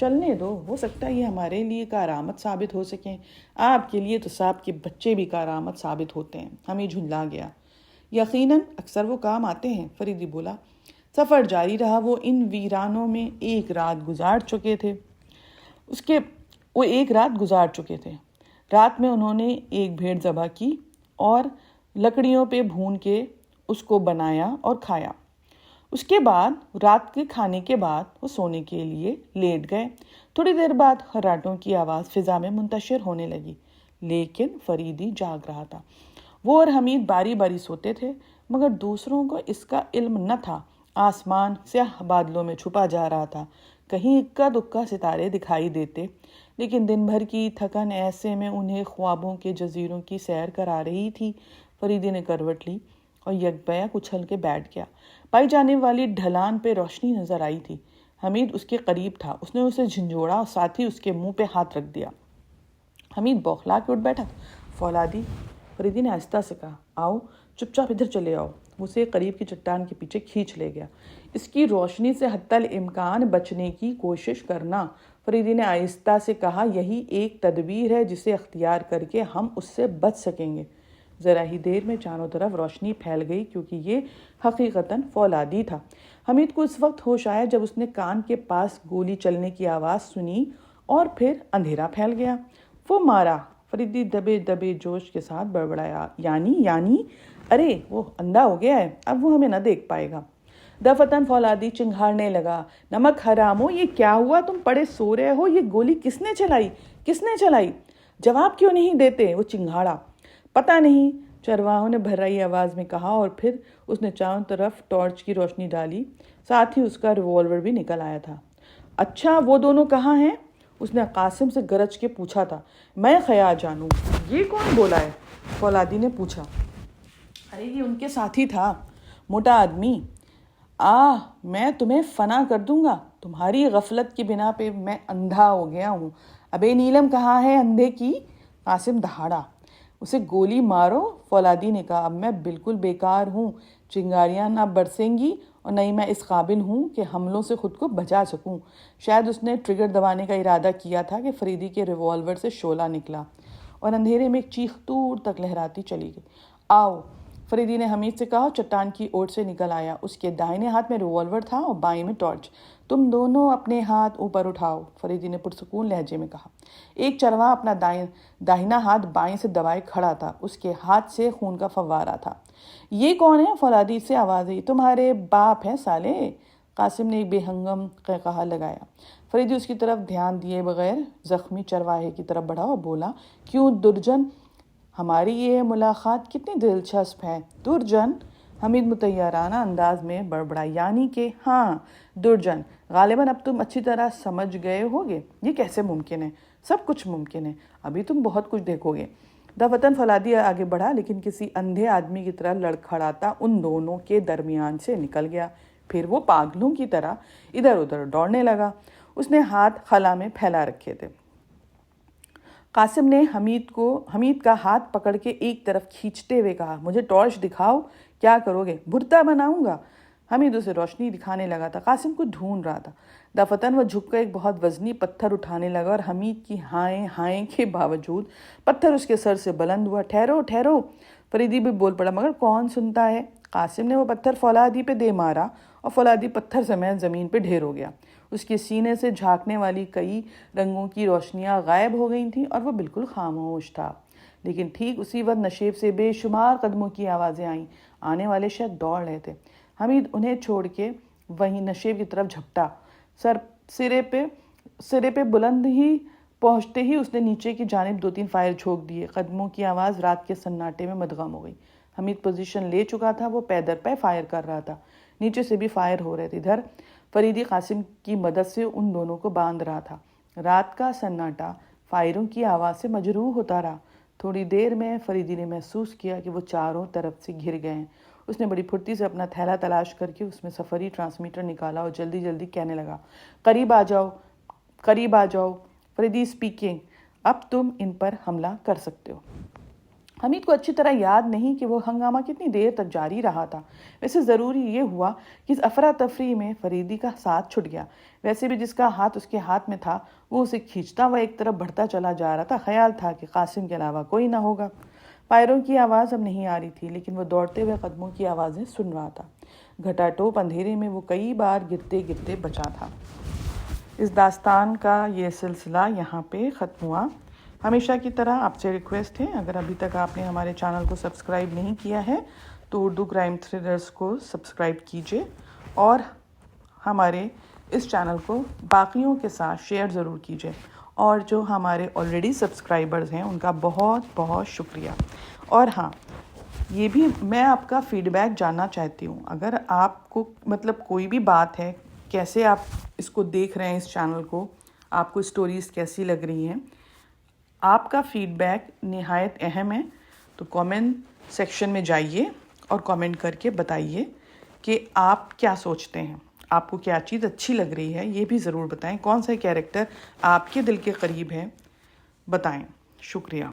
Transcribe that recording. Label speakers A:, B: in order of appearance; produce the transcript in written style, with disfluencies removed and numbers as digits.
A: چلنے دو، ہو سکتا ہے یہ ہمارے لیے کارآمد ثابت ہو سکیں، آپ کے لیے تو صاحب کے بچے بھی کارآمد ثابت ہوتے ہیں۔ حمید جھنجلا گیا۔ یقیناً اکثر وہ کام آتے ہیں، فریدی بولا۔ سفر جاری رہا۔ وہ ان ویرانوں میں ایک رات گزار چکے تھے۔ رات میں انہوں نے ایک بھیڑ ذبح کی اور لکڑیوں پہ بھون کے اس کو بنایا اور کھایا۔ اس کے بعد رات کے کھانے کے بعد وہ سونے کے لیے لیٹ گئے۔ تھوڑی دیر بعد خراٹوں کی آواز فضا میں منتشر ہونے لگی، لیکن فریدی جاگ رہا تھا۔ وہ اور حمید باری باری سوتے تھے، مگر دوسروں کو اس کا علم نہ تھا۔ آسمان سیاہ بادلوں میں چھپا جا رہا تھا، کہیں اکا دکا ستارے دکھائی دیتے، لیکن دن بھر کی تھکن ایسے میں انہیں خوابوں کے جزیروں کی سیر کرا رہی تھی۔ فریدی نے کروٹ لی اور یکبیک اچھل کے بیٹھ گیا۔ پائی جانے والی ڈھلان پہ روشنی نظر آئی تھی۔ حمید اس کے قریب تھا۔ اس نے اسے جھنجھوڑا اور ساتھ ہی اس کے منہ پہ ہاتھ رکھ دیا۔ حمید بوکھلا کے اٹھ بیٹھا۔ فولادی، فریدی نے آہستہ سے کہا، آؤ، چپ چاپ ادھر چلے آؤ۔ وہ اسے قریب کی چٹان کے پیچھے کھینچ لے گیا۔ اس کی روشنی سے حتی الامکان بچنے کی کوشش کرنا، فریدی نے آہستہ سے کہا، یہی ایک تدبیر ہے جسے اختیار کر کے ہم اس سے بچ سکیں گے۔ ذرا ہی دیر میں چاروں طرف روشنی پھیل گئی، کیونکہ یہ حقیقتاً فولادی تھا۔ حمید کو اس وقت ہوش آیا جب اس نے کان کے پاس گولی چلنے کی آواز سنی اور پھر اندھیرا پھیل گیا۔ وہ مارا، فریدی دبے دبے جوش کے ساتھ بڑبڑایا۔ یعنی ارے وہ اندھا ہو گیا ہے، اب وہ ہمیں نہ دیکھ پائے گا۔ دفتن فولادی چنگھاڑنے لگا، نمک حرامو، یہ کیا ہوا؟ تم پڑے سو رہے ہو؟ یہ گولی کس نے چلائی؟ جواب کیوں نہیں دیتے؟ وہ چنگھاڑا۔ پتہ نہیں، چرواہوں نے بھرائی آواز میں کہا، اور پھر اس نے چاروں طرف ٹارچ کی روشنی ڈالی، ساتھ ہی اس کا ریوالور بھی نکل آیا تھا۔ اچھا، وہ دونوں کہاں ہیں؟ اس نے قاسم سے گرج کے پوچھا تھا۔ میں خیا جانوں، یہ کون بولا ہے؟ فولادی نے پوچھا۔ ارے یہ ان کے ساتھی تھا، موٹا آدمی۔ میں تمہیں فنا کر دوں گا، تمہاری غفلت کی بنا پہ میں اندھا ہو گیا ہوں۔ ابے نیلم کہاں ہے اندھے کی؟ قاسم دہاڑا۔ اسے گولی مارو، فولادی نے کہا۔ اب میں بالکل بیکار ہوں، چنگاریاں نہ برسیں گی اور نہ ہی میں اس قابل ہوں کہ حملوں سے خود کو بچا سکوں۔ شاید اس نے ٹریگر دبانے کا ارادہ کیا تھا کہ فریدی کے ریوالور سے شعلہ نکلا اور اندھیرے میں ایک چیخ دور تک لہراتی چلی گئی۔ آؤ، فریدی نے حمید سے کہا، چٹان کی اوٹ سے نکل آیا۔ اس کے دائیں ہاتھ میں ریوالور تھا اور بائیں میں ٹارچ۔ تم دونوں اپنے ہاتھ اوپر اٹھاؤ، فریدی نے پرسکون لہجے میں کہا۔ ایک چرواہا اپنا داہنا ہاتھ بائیں سے دبائے کھڑا تھا، اس کے ہاتھ سے خون کا فوارہ تھا۔ یہ کون ہے؟ فولادی سے آواز آئی۔ تمہارے باپ ہیں سالے، قاسم نے ایک بے ہنگم قہقہا لگایا۔ فریدی اس کی طرف دھیان دیے بغیر زخمی چرواہے کی طرف بڑھا اور بولا، کیوں درجن، ہماری یہ ملاقات کتنی دلچسپ ہے۔ درجن؟ حمید متحیرانہ انداز میں بڑبڑا، یعنی کہ ہاں درجن، غالباً اب تم اچھی طرح سمجھ گئے ہوگے۔ یہ کیسے ممکن ہے؟ سب کچھ ممکن ہے، ابھی تم بہت کچھ دیکھو گے۔ دفتن فولادی آگے بڑھا، لیکن کسی اندھے آدمی کی طرح لڑکھڑاتا ان دونوں کے درمیان سے نکل گیا۔ پھر وہ پاگلوں کی طرح ادھر ادھر دوڑنے لگا۔ اس نے ہاتھ خلا میں پھیلا رکھے تھے۔ قاسم نے حمید کا ہاتھ پکڑ کے ایک طرف کھینچتے ہوئے کہا، مجھے ٹارچ دکھاؤ، کیا کرو گے؟ بھرتا بناؤں گا۔ حمید اسے روشنی دکھانے لگا تھا۔ قاسم کو ڈھونڈ رہا تھا۔ دفتن وہ جھک کر ایک بہت وزنی پتھر اٹھانے لگا اور حمید کی ہائیں کے باوجود پتھر اس کے سر سے بلند ہوا۔ ٹھہرو ٹھہرو، فریدی بھی بول پڑا، مگر کون سنتا ہے۔ قاسم نے وہ پتھر فولادی پہ دے مارا اور فولادی پتھر سمیت زمین پہ ڈھیر ہو گیا۔ اس کے سینے سے جھانکنے والی کئی رنگوں کی روشنیاں غائب ہو گئی تھیں اور وہ بالکل خاموش تھا۔ لیکن ٹھیک اسی وقت نشیب سے بے شمار قدموں کی آوازیں آئیں۔ آنے والے شاید دوڑ رہے تھے۔ حمید انہیں چھوڑ کے وہیں نشیب کی طرف جھپٹا۔ سرے پہ بلند ہی پہنچتے ہی اس نے نیچے کی جانب 2-3 فائر جھونک دیے۔ قدموں کی آواز رات کے سناٹے میں مدغم ہو گئی۔ حمید پوزیشن لے چکا تھا، وہ پے در پے فائر کر رہا تھا۔ نیچے سے بھی فائر ہو رہے تھے۔ ادھر فریدی قاسم کی مدد سے ان دونوں کو باندھ رہا تھا۔ رات کا سناٹا فائروں کی آواز سے مجروح ہوتا رہا۔ تھوڑی دیر میں فریدی نے محسوس کیا کہ وہ چاروں طرف سے گھر گئے ہیں۔ اس نے بڑی پھرتی سے اپنا تھیلا تلاش کر کے اس میں سفری ٹرانسمیٹر نکالا اور جلدی جلدی کہنے لگا، قریب آ جاؤ، فریدی اسپیکنگ، اب تم ان پر حملہ کر سکتے ہو۔ حمید کو اچھی طرح یاد نہیں کہ وہ ہنگامہ کتنی دیر تک جاری رہا تھا۔ ویسے ضروری یہ ہوا کہ اس افراتفری میں فریدی کا ساتھ چھٹ گیا۔ ویسے بھی جس کا ہاتھ اس کے ہاتھ میں تھا وہ اسے کھینچتا وہ ایک طرف بڑھتا چلا جا رہا تھا۔ خیال تھا کہ قاسم کے علاوہ کوئی نہ ہوگا۔ پائروں کی آواز اب نہیں آ رہی تھی، لیکن وہ دوڑتے ہوئے قدموں کی آوازیں سن رہا تھا۔ گھٹا ٹوپ اندھیرے میں وہ کئی بار گرتے گرتے بچا تھا۔ اس داستان کا یہ سلسلہ یہاں پہ ختم ہوا۔ ہمیشہ کی طرح آپ سے ریکویسٹ ہے، اگر ابھی تک آپ نے ہمارے چینل کو سبسکرائب نہیں کیا ہے تو اردو کرائم تھرلرز کو سبسکرائب کیجئے، اور ہمارے اس چینل کو باقیوں کے ساتھ شیئر ضرور کیجئے، اور جو ہمارے آلریڈی سبسکرائبرز ہیں ان کا بہت بہت شکریہ۔ اور ہاں، یہ بھی میں آپ کا فیڈ بیک جاننا چاہتی ہوں۔ اگر آپ کو کوئی بھی بات ہے، کیسے آپ اس کو دیکھ رہے ہیں، اس چینل کو، آپ کو سٹوریز کیسی لگ رہی ہیں، آپ کا فیڈ بیک نہایت اہم ہے۔ تو کامنٹ سیکشن میں جائیے اور کامنٹ کر کے بتائیے کہ آپ کیا سوچتے ہیں، آپ کو کیا چیز اچھی لگ رہی ہے، یہ بھی ضرور بتائیں۔ کون سا کیریکٹر آپ کے دل کے قریب ہے، بتائیں۔ شکریہ۔